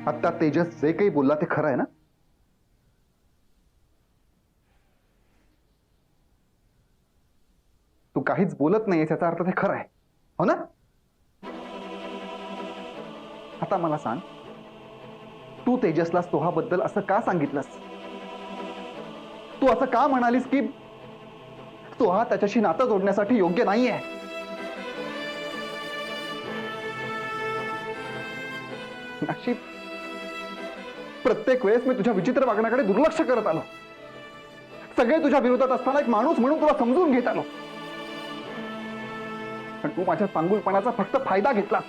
आता तेजस जे काही बोलला ते खरं आहे ना? तू काहीच बोलत नाहीयेस याचा अर्थ ते खरं आहे, हो ना? आता मला सांग, तू तेजसला सोहाबद्दल असं का सांगितलंस? तू असं का म्हणालीस की सोहा त्याच्याशी नातं जोडण्यासाठी योग्य नाहीये? मीनाक्षी, प्रत्येक वेळेस मी तुझ्या विचित्र वागण्याकडे दुर्लक्ष करत आलो. सगळे तुझ्या विरोधात असताना एक माणूस म्हणून तुला समजून घेत आलो, पण तू माझ्या चांगुलपणाचा फक्त फायदा घेतला.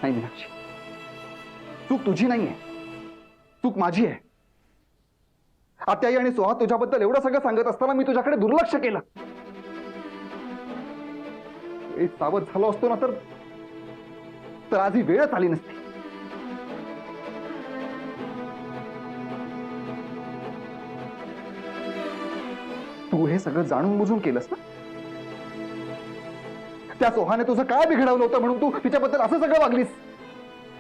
नाही मीनाक्षी, चूक तुझी नाहीये, चूक माझी आहे. आत्याई आणि सोहा तुझ्याबद्दल एवढं सगळं सांगत असताना मी तुझ्याकडे दुर्लक्ष केलं. सावध झालो असतो ना तर आज ही वेळच आली नसती. तू हे सगळं जाणून बुजून केलंस ना? त्या सोहाने तुझं काय बिघडवलं होतं म्हणून तू तिच्याबद्दल असं सगळं वागलीस?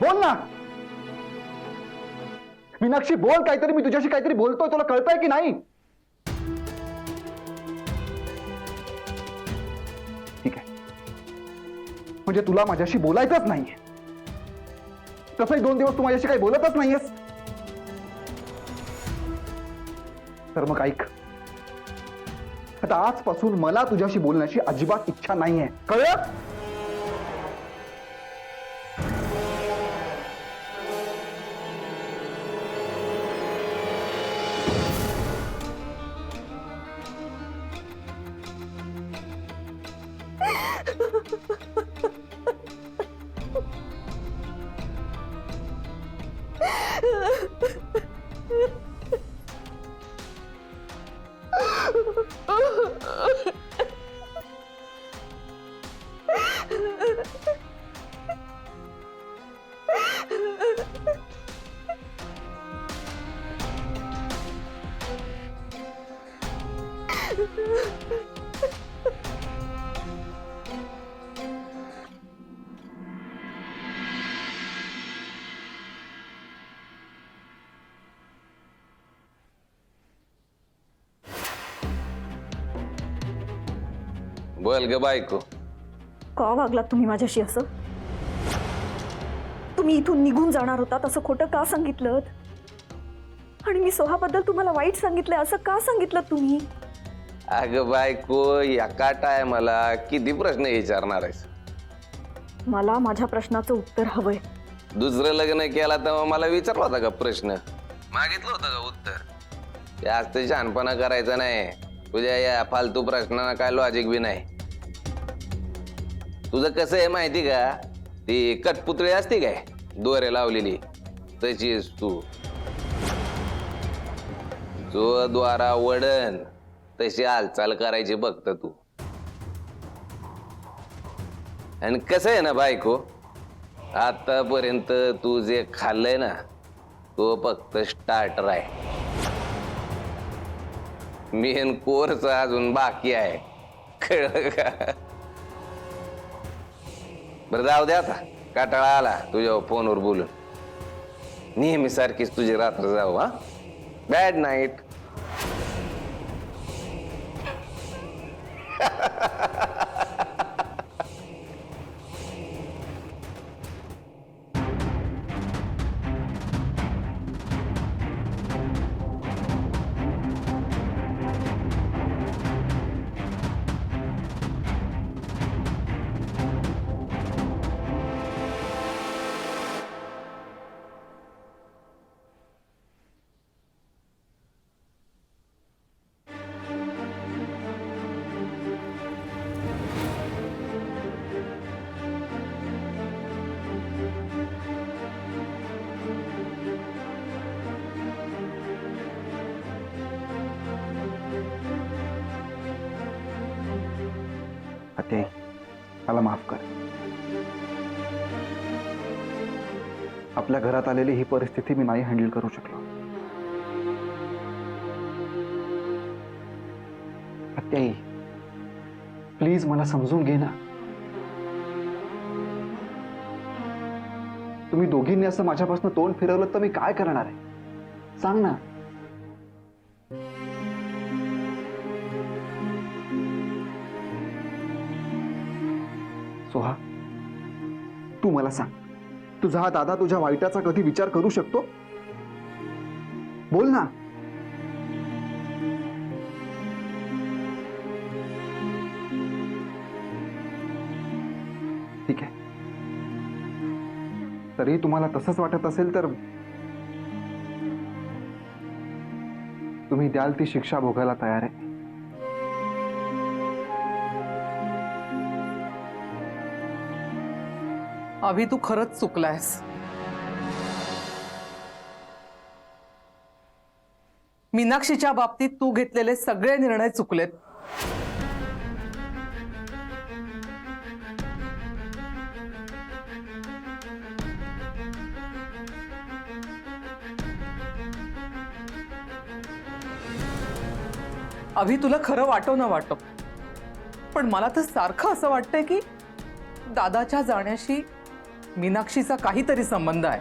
बोल ना मीनाक्षी, बोल काहीतरी. मी तुझ्याशी काहीतरी बोलतोय, तुला कळतंय की नाही? ठीक आहे, म्हणजे तुला माझ्याशी बोलायचंच नाहीये. तसंही 2 दिवस तू माझ्याशी काही बोलतच नाहीयेस. तर मग ऐक, आता आजपासून मला तुझ्याशी बोलण्याची अजिबात इच्छा नाहीये, कळलं? बोल ग बायको. का वागलात तुम्ही माझ्याशी असं? तुम्ही इथून निघून जाणार होता तसं खोटं का सांगितलं? आणि मी सोहाबद्दल तुम्हाला वाईट सांगितलंय असं का सांगितलं तुम्ही? अगं बायको, एका टायमाला किती प्रश्न विचारणार आहेस? मला माझ्या प्रश्नाचं उत्तर हवंय. दुसरं लग्न केला तेव्हा मला विचारला होता का प्रश्न? मागितलं होतं का उत्तर? जास्त शहाणपणा करायचा नाही. तुझ्या या फालतू प्रश्नांना काय लॉजिक बी नाही. तुझं कसं आहे माहिती का? ती कठपुतळी असते काय दोरे लावलेली, तशीच तू. जो द्वारा वडन तशी हालचाल करायची बघत तू. आणि कसं आहे ना बायको, आतापर्यंत तू जे खाल्लंय ना तो फक्त स्टार्टर आहे. मेन कोर्स अजून बाकी आहे, कळलं का? बरं जाऊ दे आता, काटाळा आला तुझ्या फोनवर बोलून. नेहमी सारखीच तुझी रात्र जाऊ. हा, बॅड नाईट. अत्याई, मला माफ कर. आपल्या घरात आलेली ही परिस्थिती मी नाही हँडल करू शकलो. अत्याई, प्लीज मला समजून घे ना. तुम्ही दोघींनी असं माझ्यापासून तोंड फिरवलं तर मी काय करणार आहे, सांग ना. सोहा, तू मला सांग, तुझा हा दादा तुझ्या वाईटाचा कधी विचार करू शकतो? बोल ना. ठीक आहे, तरी तुम्हाला तसंच वाटत असेल तर तुम्ही द्याल ती शिक्षा भोगायला तयार आहे. अभि, तू खरंच चुकलायस. मीनाक्षीच्या बाबतीत तू घेतलेले सगळे निर्णय चुकलेत. अभि, तुला खरं वाटो ना वाटो, पण मला तर सारखं असं वाटतंय की दादाच्या जाण्याशी मीनाक्षीचा काहीतरी संबंध आहे.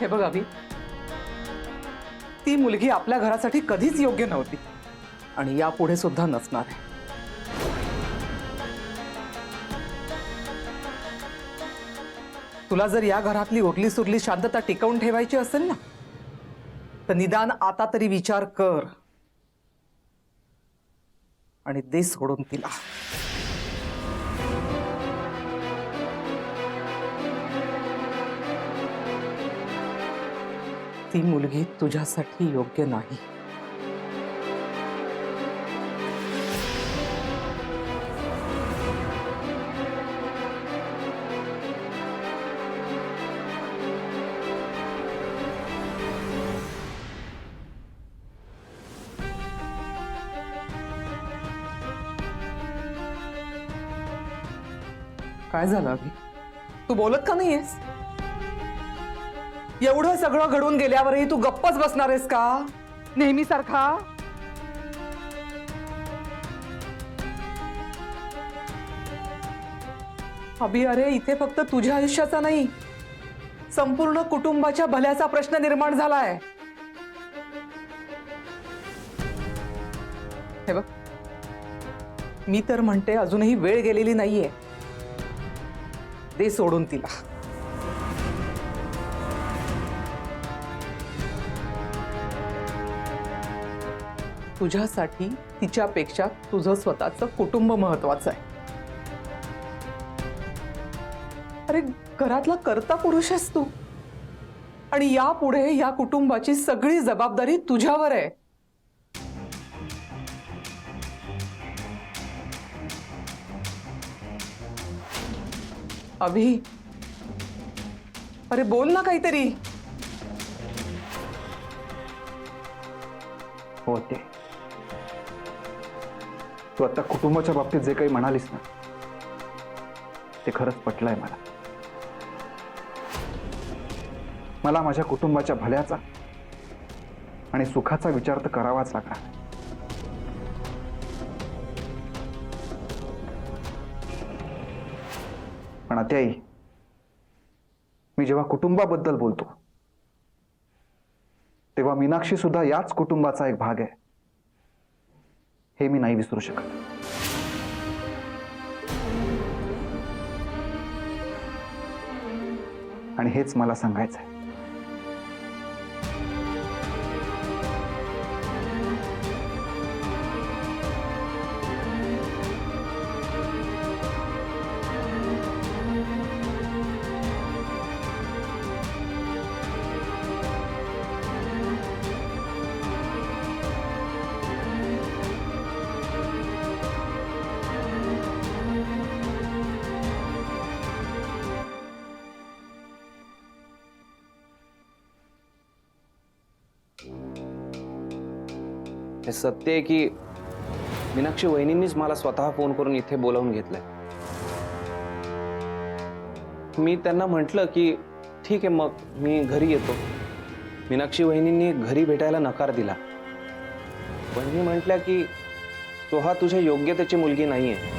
हे बघ अभि, ती मुलगी आपल्या घरासाठी कधीच योग्य नव्हती आणि यापुढे सुद्धा नसणार आहे. तुला जर या घरातली उरली सुरली शांतता टिकवून ठेवायची असेल ना, तर निदान आता तरी विचार कर आणि दे सोडून तिला. ती मुलगी तुझ्यासाठी योग्य नाही. काय झालं अभि? तू बोलत का नाहीयेस? एवढं सगळं घडून गेल्यावरही तू गप्पच बसणार आहेस का नेहमीसारखा? अभि, अरे इथे फक्त तुझ्या आयुष्याचा नाही, संपूर्ण कुटुंबाच्या भल्याचा प्रश्न निर्माण झालाय. हे बघ, मी तर म्हणते अजूनही वेळ गेलेली नाहीये. दे सोडून तिला. तुझ्यासाठी तिच्यापेक्षा तुझं स्वतःचं कुटुंब महत्वाचं आहे. अरे घरातला कर्ता पुरुष आहेस तू, आणि यापुढे या कुटुंबाची सगळी जबाबदारी तुझ्यावर आहे. अभि, अरे बोल ना काहीतरी. हो, ते तू आता कुटुंबाच्या बाबतीत जे काही म्हणालीस ना, ते खरंच पटलंय मला. मला माझ्या कुटुंबाच्या भल्याचा आणि सुखाचा विचार तर करावाच लागणार. पण आत्याई, मी जेव्हा कुटुंबाबद्दल बोलतो तेव्हा मीनाक्षी सुद्धा याच कुटुंबाचा एक भाग आहे, हे मी नाही विसरू शकत. आणि हेच मला सांगायचं आहे. हे सत्य आहे की मीनाक्षी वहिनींनीच मला स्वतः फोन करून इथे बोलावून घेतलंय. मी त्यांना म्हटलं की ठीक आहे, मग मी घरी येतो. मीनाक्षी वहिनींनी घरी भेटायला नकार दिला. वहिनी म्हटल्या की सोहा तुझ्या योग्यतेची मुलगी नाहीये.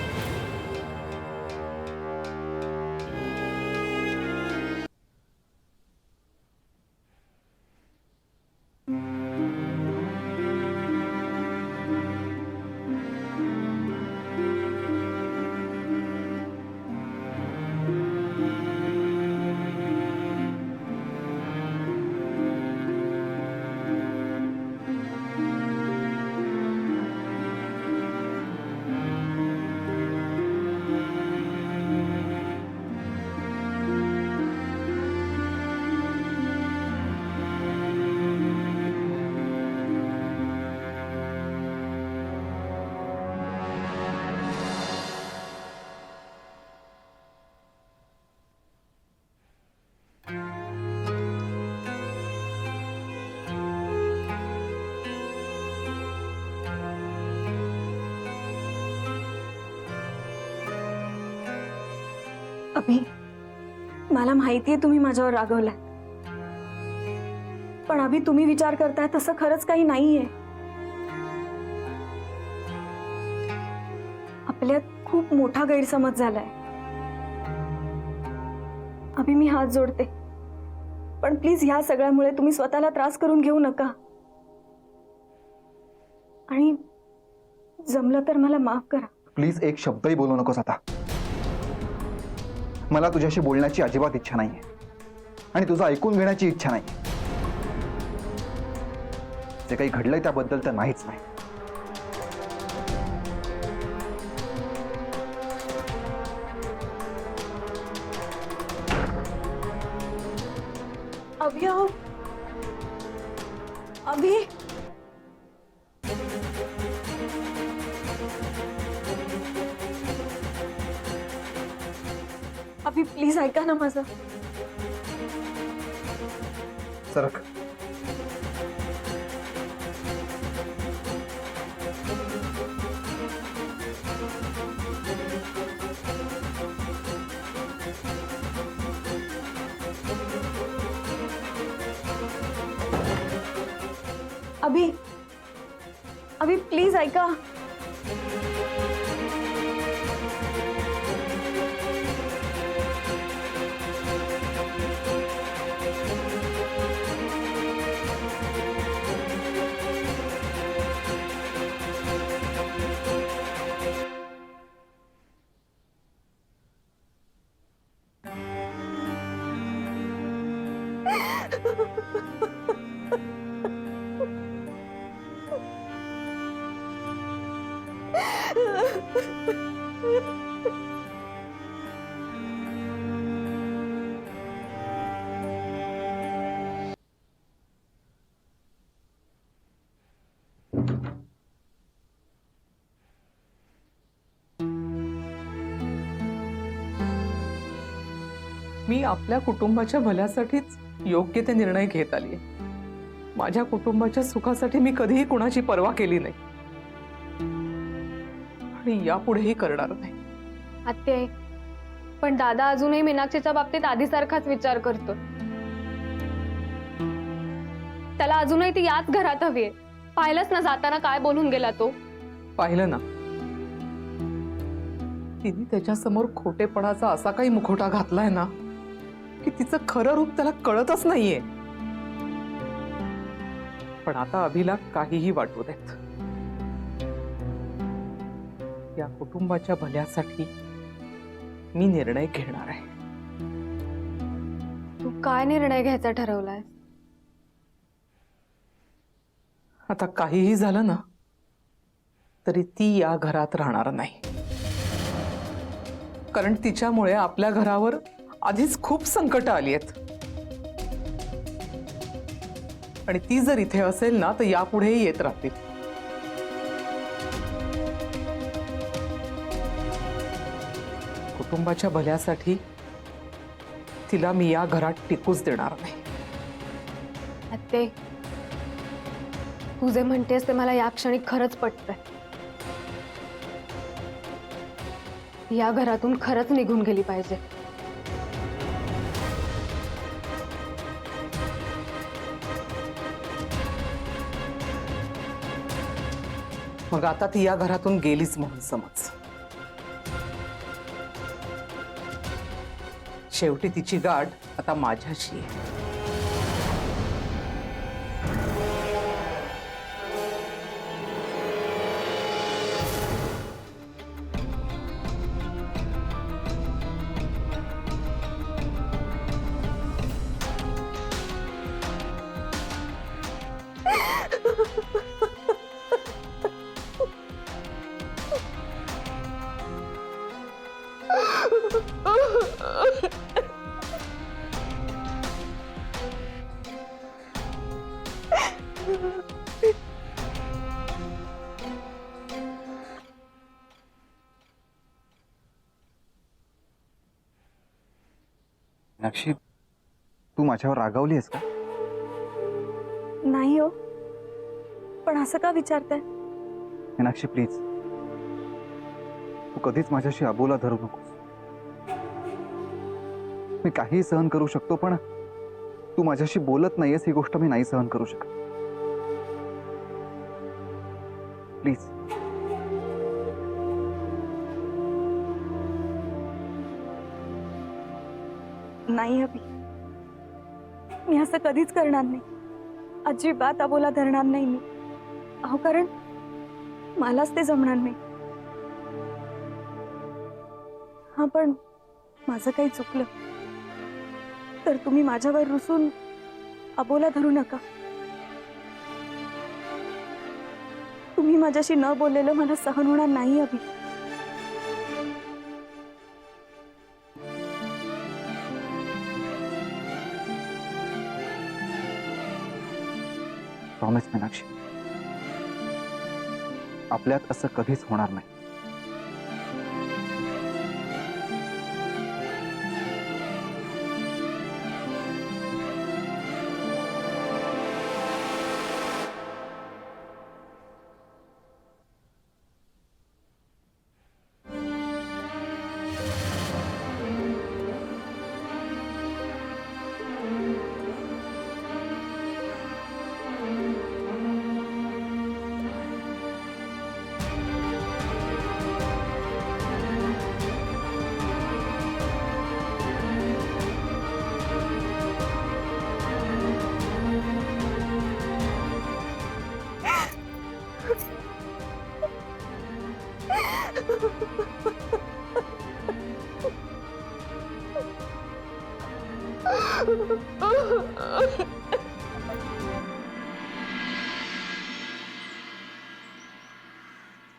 अभि, मला माहितीये तुम्ही माझ्यावर रागवलाय, पण अभि तुम्ही विचार करताय तसं खरंच काही नाहीये. आपल्यात खूप मोठा गैरसमज झालाय. अभि, मी हात जोडते, पण प्लीज ह्या सगळ्यामुळे तुम्ही स्वतःला त्रास करून घेऊ नका. आणि जमलं तर मला माफ करा. प्लीज एक शब्दही बोलू नकोस आता. मला तुझ्याशी बोलण्याची अजिबात इच्छा नाहीये आणि तुझं ऐकून घेण्याची इच्छा नाही. जे काही घडलंय त्याबद्दल तर नाहीच नाही. अभि, अहो. अभि, अभि प्लीज ऐका ना माझं. सरक. अभि, अभि प्लीज ऐका. मी आपल्या कुटुंबाच्या भल्यासाठीच योग्य ते निर्णय घेत आली. माझ्या कुटुंबाच्या सुखासाठी मी कधीही कुणाची पर्वा केली नाही आणि यापुढेही करणार नाही. आत्ते, पण दादा अजूनही मीनाक्षीच्या बाबतीत आधीसारखाच विचार करतो. त्याला अजूनही ती याच घरात हवीये. पाहिलंच ना जाताना काय बोलून गेला तो. पाहिलं ना, तिने त्याच्यासमोर खोटेपणाचा असा काही मुखवटा घातलाय ना की तिचं खरं रूप त्याला कळतच नाहीये. पण आता अभिला काहीही वाटू देत. या कुटुंबाच्या भल्यासाठी मी निर्णय घेणार आहे. तू काय निर्णय घ्यायचा ठरवलाय? आता काहीही झालं ना तरी ती या घरात राहणार नाही. कारण तिच्यामुळे आपल्या घरावर आधीच खूप संकट आली आहेत आणि ती जर इथे असेल ना तर यापुढेही येत राहतील. कुटुंबाच्या भल्यासाठी तिला मी या घरात टिकूच देणार नाही. आत्ते, तू जे म्हणतेस ते मला या क्षणी खरंच पटतंय. या घरातून खरंच निघून गेली पाहिजे. मग आता ती या घरातून गेलीच म्हणून समज. शेवटी तिची गाठ आता माझ्याशी आहे. मीनाक्षी, तू माझ्यावर रागावली आहेस का? नाही हो, पण असं का विचारताय? मीनाक्षी प्लीज, तू कधीच माझ्याशी अबोला धरू नकोस. मी काही सहन करू शकतो, पण तू माझ्याशी बोलत नाहीयेस ही गोष्ट मी नाही सहन करू शकत. प्लीज. नाही अभि, मी असं कधीच करणार नाही. अजिबात अबोला धरणार नाही मी. अहो, कारण मलाच ते जमणार नाही. हा, पण माझं काही चुकलं तर तुम्ही माझ्यावर रुसून अबोला धरू नका. तुम्ही माझ्याशी न बोललेलं मला सहन होणार नाही अभि. प्रॉमिस मीनाक्षी, आपल्यात असं कधीच होणार नाही.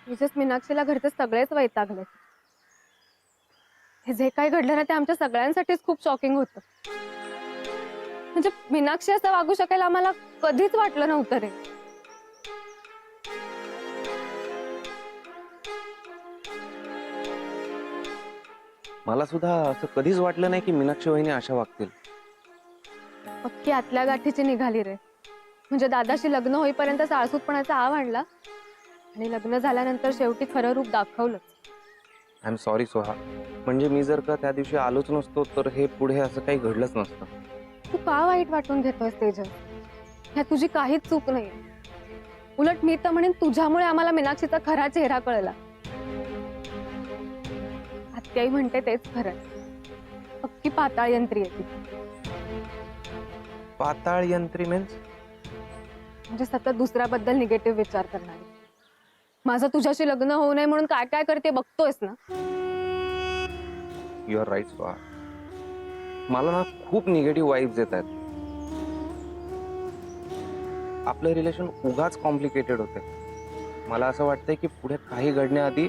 विशेष मीनाक्षीला घरचे सगळेच वैतागले. हे जे काही घडलं ना ते आमच्या सगळ्यांसाठीच खूप शॉकिंग होतं. म्हणजे मीनाक्षी असं वागू शकेल आम्हाला कधीच वाटलं नव्हतं रे. मला सुद्धा असं कधीच वाटलं नाही की मीनाक्षी वहिनी अशा वागतील. पक्की आतल्या गाठीची निघाली रे. म्हणजे दादाशी लग्न होईपर्यंत साळसूतपणाचा आव आणला आणि लग्न झाल्यानंतर शेवटी खरं रूप दाखवलं. I am sorry Soha. म्हणजे मी जर का त्या दिवशी आलोच नसतो तर हे पुढे असं काही घडलंच नसतं. तू का वाईट वाटून घेतोयस तेजस? ह्या तुझी काहीच चूक नाही. उलट मी तर म्हणेन तुझ्यामुळे आम्हाला मीनाक्षीचा खरा चेहरा कळला. आत्याई म्हणते तेच खरं. पक्की पाताळ यंत्री आहे ती. पाताळ यंत्री मीन्स? म्हणजे सतत दुसऱ्याबद्दल निगेटिव्ह विचार करणारी. माझं तुझ्याशी लग्न होऊ नये म्हणून काय काय करते बघतोयस ना. You are right Soha. मला ना खूप निगेटिव्ह वाईब्स येत आहेत. आपलं रिलेशन उगाच कॉम्प्लिकेटेड होते. मला असं वाटतंय की पुढे काही घडण्याआधी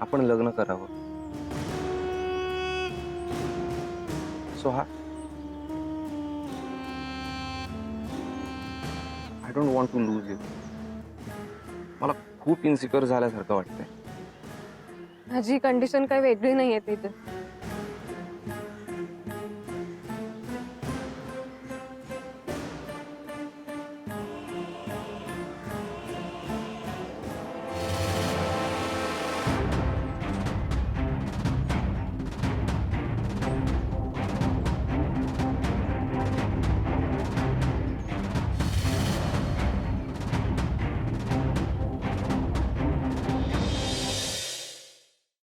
आपण लग्न करावं. Soha, I don't want to lose you. मला खूप इन्सिक्युअर झाल्यासारखं वाटतंय. माझी कंडिशन काही वेगळी नाहीये तिथे.